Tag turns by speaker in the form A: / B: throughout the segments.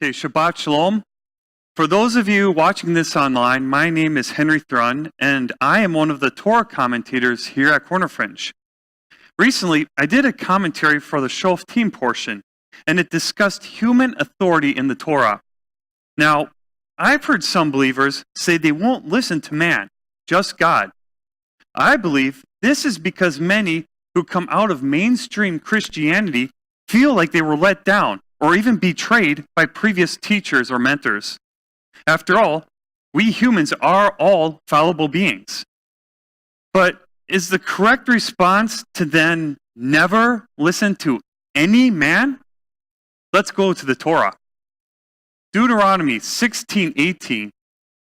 A: Okay, Shabbat Shalom. For those of you watching this online, my name is Henry Thrun, and I am one of the Torah commentators here at Corner Fringe. Recently, I did a commentary for the Shoftim portion, and it discussed human authority in the Torah. Now, I've heard some believers say they won't listen to man, just God. I believe this is because many who come out of mainstream Christianity feel like they were let down or even betrayed by previous teachers or mentors. After all, we humans are all fallible beings. But is the correct response to then never listen to any man? Let's go to the Torah. Deuteronomy 16:18,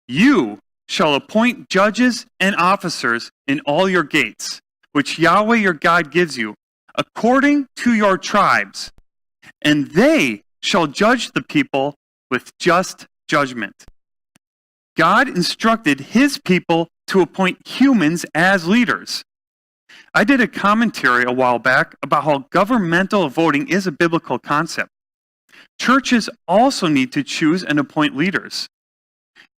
A: you shall appoint judges and officers in all your gates, which Yahweh your God gives you, according to your tribes, and they shall judge the people with just judgment. God instructed his people to appoint humans as leaders. I did a commentary a while back about how governmental voting is a biblical concept. Churches also need to choose and appoint leaders.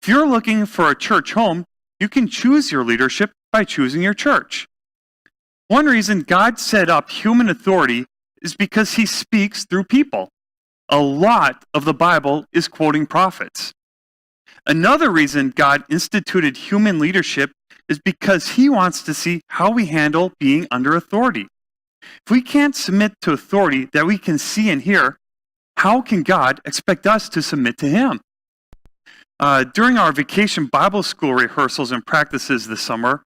A: If you're looking for a church home, you can choose your leadership by choosing your church. One reason God set up human authority is because he speaks through people. A lot of the Bible is quoting prophets. Another reason God instituted human leadership is because he wants to see how we handle being under authority. If we can't submit to authority that we can see and hear, how can God expect us to submit to him? During our vacation Bible school rehearsals and practices this summer,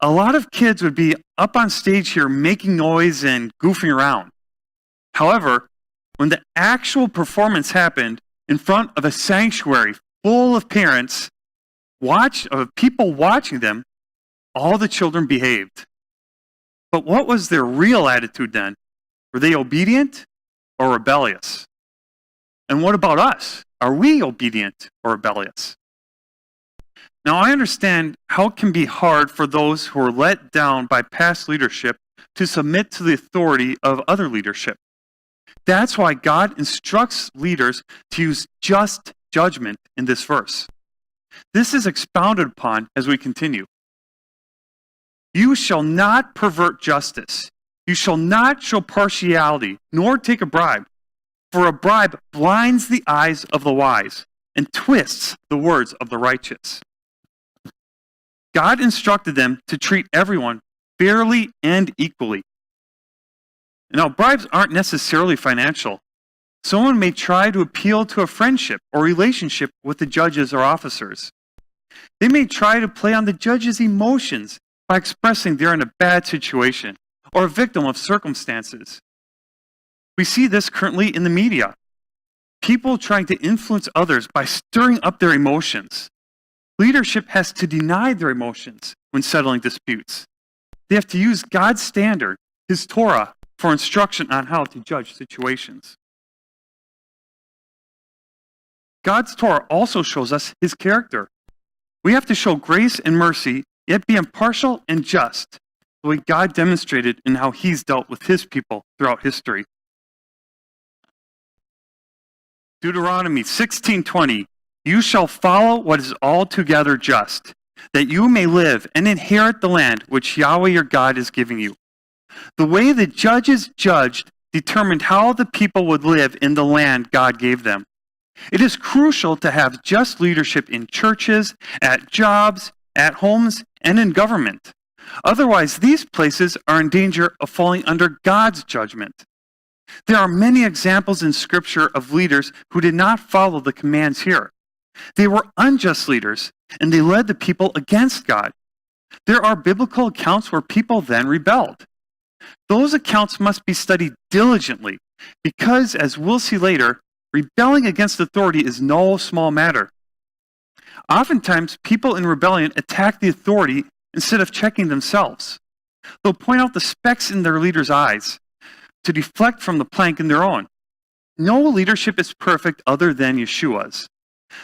A: a lot of kids would be up on stage here making noise and goofing around. However, when the actual performance happened in front of a sanctuary full of parents, people watching them, all the children behaved. But what was their real attitude then? Were they obedient or rebellious? And what about us? Are we obedient or rebellious? Now, I understand how it can be hard for those who are let down by past leadership to submit to the authority of other leadership. That's why God instructs leaders to use just judgment in this verse. This is expounded upon as we continue. You shall not pervert justice. You shall not show partiality, nor take a bribe. For a bribe blinds the eyes of the wise and twists the words of the righteous. God instructed them to treat everyone fairly and equally. Now, bribes aren't necessarily financial. Someone may try to appeal to a friendship or relationship with the judges or officers. They may try to play on the judge's emotions by expressing they're in a bad situation or a victim of circumstances. We see this currently in the media. People trying to influence others by stirring up their emotions. Leadership has to deny their emotions when settling disputes. They have to use God's standard, his Torah, for instruction on how to judge situations. God's Torah also shows us his character. We have to show grace and mercy, yet be impartial and just, the way God demonstrated in how he's dealt with his people throughout history. Deuteronomy 16:20, you shall follow what is altogether just, that you may live and inherit the land which Yahweh your God is giving you. The way the judges judged determined how the people would live in the land God gave them. It is crucial to have just leadership in churches, at jobs, at homes, and in government. Otherwise, these places are in danger of falling under God's judgment. There are many examples in Scripture of leaders who did not follow the commands here. They were unjust leaders, and they led the people against God. There are biblical accounts where people then rebelled. Those accounts must be studied diligently because, as we'll see later, rebelling against authority is no small matter. Oftentimes, people in rebellion attack the authority instead of checking themselves. They'll point out the specks in their leader's eyes to deflect from the plank in their own. No leadership is perfect other than Yeshua's.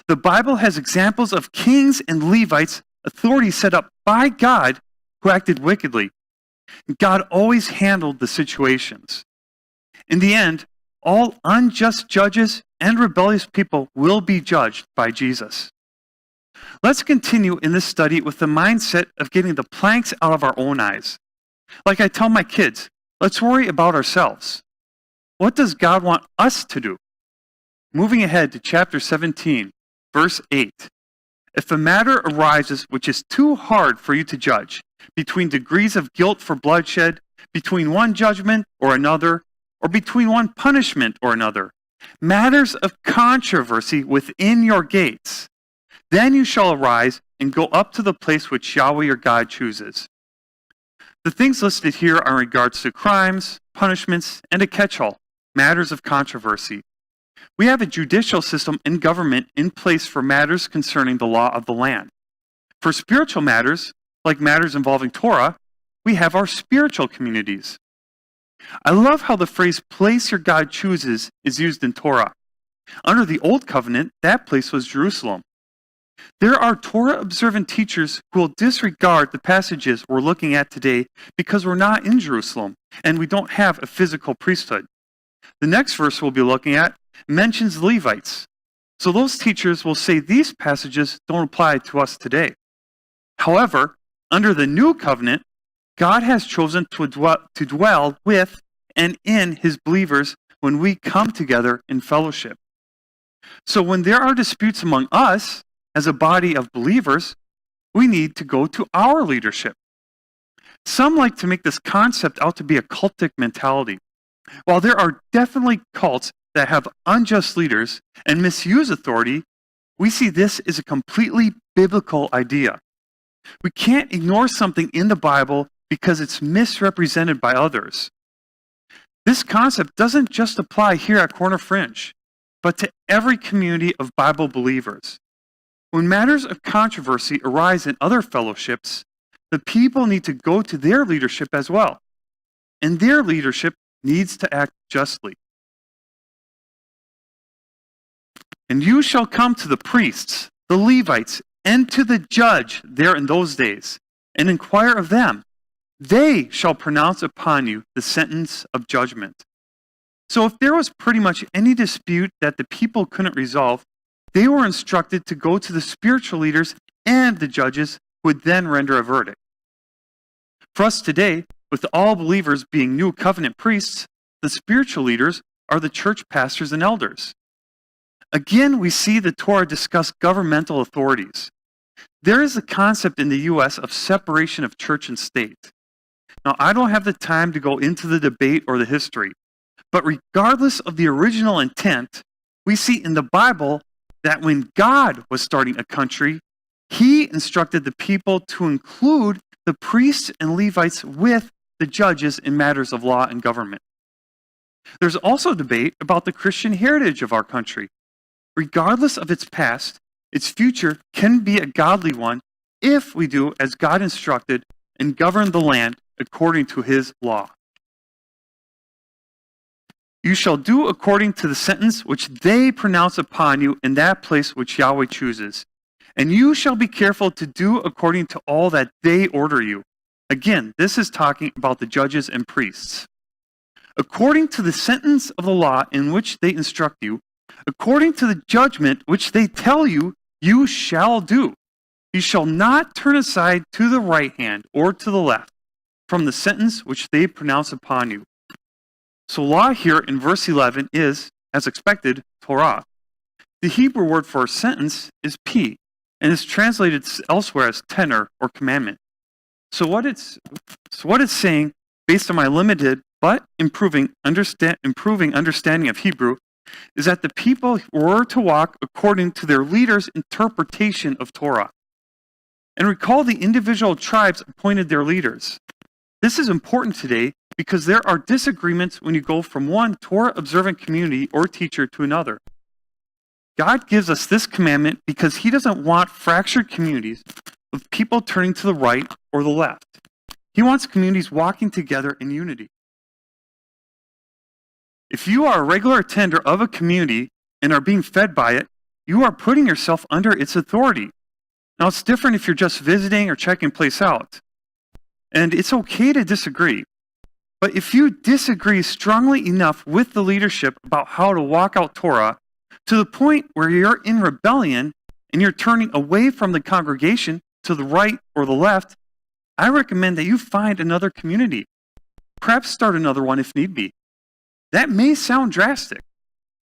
A: The Bible has examples of kings and Levites, authority set up by God, who acted wickedly. God always handled the situations. In the end, all unjust judges and rebellious people will be judged by Jesus. Let's continue in this study with the mindset of getting the planks out of our own eyes. Like I tell my kids, let's worry about ourselves. What does God want us to do? Moving ahead to chapter 17, verse 8. If a matter arises which is too hard for you to judge, between degrees of guilt for bloodshed, between one judgment or another, or between one punishment or another, matters of controversy within your gates, then you shall arise and go up to the place which Yahweh your God chooses. The things listed here are in regards to crimes, punishments, and a catch-all, matters of controversy. We have a judicial system and government in place for matters concerning the law of the land. For spiritual matters, like matters involving Torah, we have our spiritual communities. I love how the phrase place your God chooses is used in Torah. Under the Old Covenant, that place was Jerusalem. There are Torah-observant teachers who will disregard the passages we're looking at today because we're not in Jerusalem and we don't have a physical priesthood. The next verse we'll be looking at mentions the Levites. So those teachers will say these passages don't apply to us today. However, under the New Covenant, God has chosen to dwell with and in his believers when we come together in fellowship. So when there are disputes among us, as a body of believers, we need to go to our leadership. Some like to make this concept out to be a cultic mentality. While there are definitely cults that have unjust leaders and misuse authority, we see this as a completely biblical idea. We can't ignore something in the Bible because it's misrepresented by others. This concept doesn't just apply here at Corner Fringe, but to every community of Bible believers. When matters of controversy arise in other fellowships, the people need to go to their leadership as well. And their leadership needs to act justly. And you shall come to the priests, the Levites, and to the judge there in those days, and inquire of them. They shall pronounce upon you the sentence of judgment. So if there was pretty much any dispute that the people couldn't resolve, they were instructed to go to the spiritual leaders and the judges who would then render a verdict. For us today, with all believers being new covenant priests, the spiritual leaders are the church pastors and elders. Again, we see the Torah discuss governmental authorities. There is a concept in the U.S. of separation of church and state. Now, I don't have the time to go into the debate or the history, but regardless of the original intent, we see in the Bible that when God was starting a country, he instructed the people to include the priests and Levites with the judges in matters of law and government. There's also debate about the Christian heritage of our country. Regardless of its past, its future can be a godly one if we do as God instructed and govern the land according to his law. You shall do according to the sentence which they pronounce upon you in that place which Yahweh chooses. And you shall be careful to do according to all that they order you. Again, this is talking about the judges and priests. According to the sentence of the law in which they instruct you, according to the judgment which they tell you, you shall do. You shall not turn aside to the right hand or to the left from the sentence which they pronounce upon you. So law here in verse 11 is, as expected, Torah. The Hebrew word for sentence is P, and is translated elsewhere as tenor or commandment. So what it's saying, based on my limited but improving understanding of Hebrew, is that the people were to walk according to their leaders' interpretation of Torah. And recall the individual tribes appointed their leaders. This is important today because there are disagreements when you go from one Torah-observant community or teacher to another. God gives us this commandment because he doesn't want fractured communities of people turning to the right or the left. He wants communities walking together in unity. If you are a regular attender of a community and are being fed by it, you are putting yourself under its authority. Now, it's different if you're just visiting or checking place out. And it's okay to disagree. But if you disagree strongly enough with the leadership about how to walk out Torah, to the point where you're in rebellion and you're turning away from the congregation to the right or the left, I recommend that you find another community. Perhaps start another one if need be. That may sound drastic,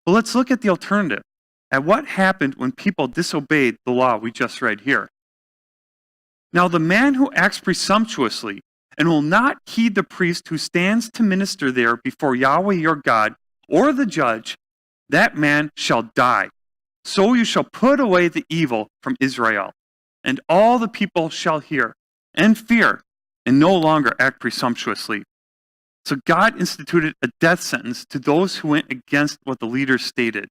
A: but let's look at the alternative, at what happened when people disobeyed the law we just read here. Now, the man who acts presumptuously and will not heed the priest who stands to minister there before Yahweh your God or the judge, that man shall die. So you shall put away the evil from Israel, and all the people shall hear and fear and no longer act presumptuously. So God instituted a death sentence to those who went against what the leaders stated.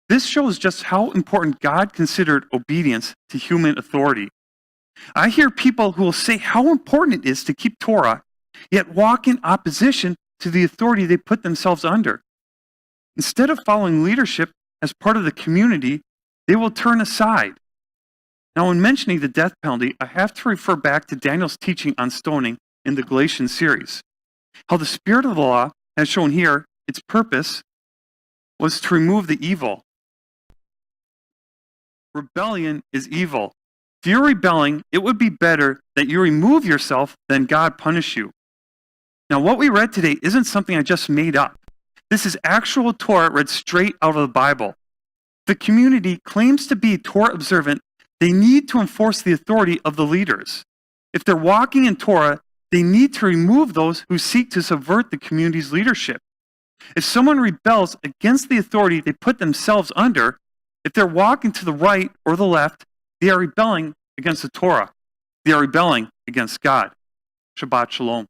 A: This shows just how important God considered obedience to human authority. I hear people who will say how important it is to keep Torah, yet walk in opposition to the authority they put themselves under. Instead of following leadership as part of the community, they will turn aside. Now, when mentioning the death penalty, I have to refer back to Daniel's teaching on stoning in the Galatians series. How the spirit of the law, as shown here, its purpose was to remove the evil. Rebellion is evil. If you're rebelling, it would be better that you remove yourself than God punish you. Now, what we read today isn't something I just made up. This is actual Torah read straight out of the Bible. The community claims to be Torah observant. They need to enforce the authority of the leaders. If they're walking in Torah, they need to remove those who seek to subvert the community's leadership. If someone rebels against the authority they put themselves under, if they're walking to the right or the left, they are rebelling against the Torah. They are rebelling against God. Shabbat Shalom.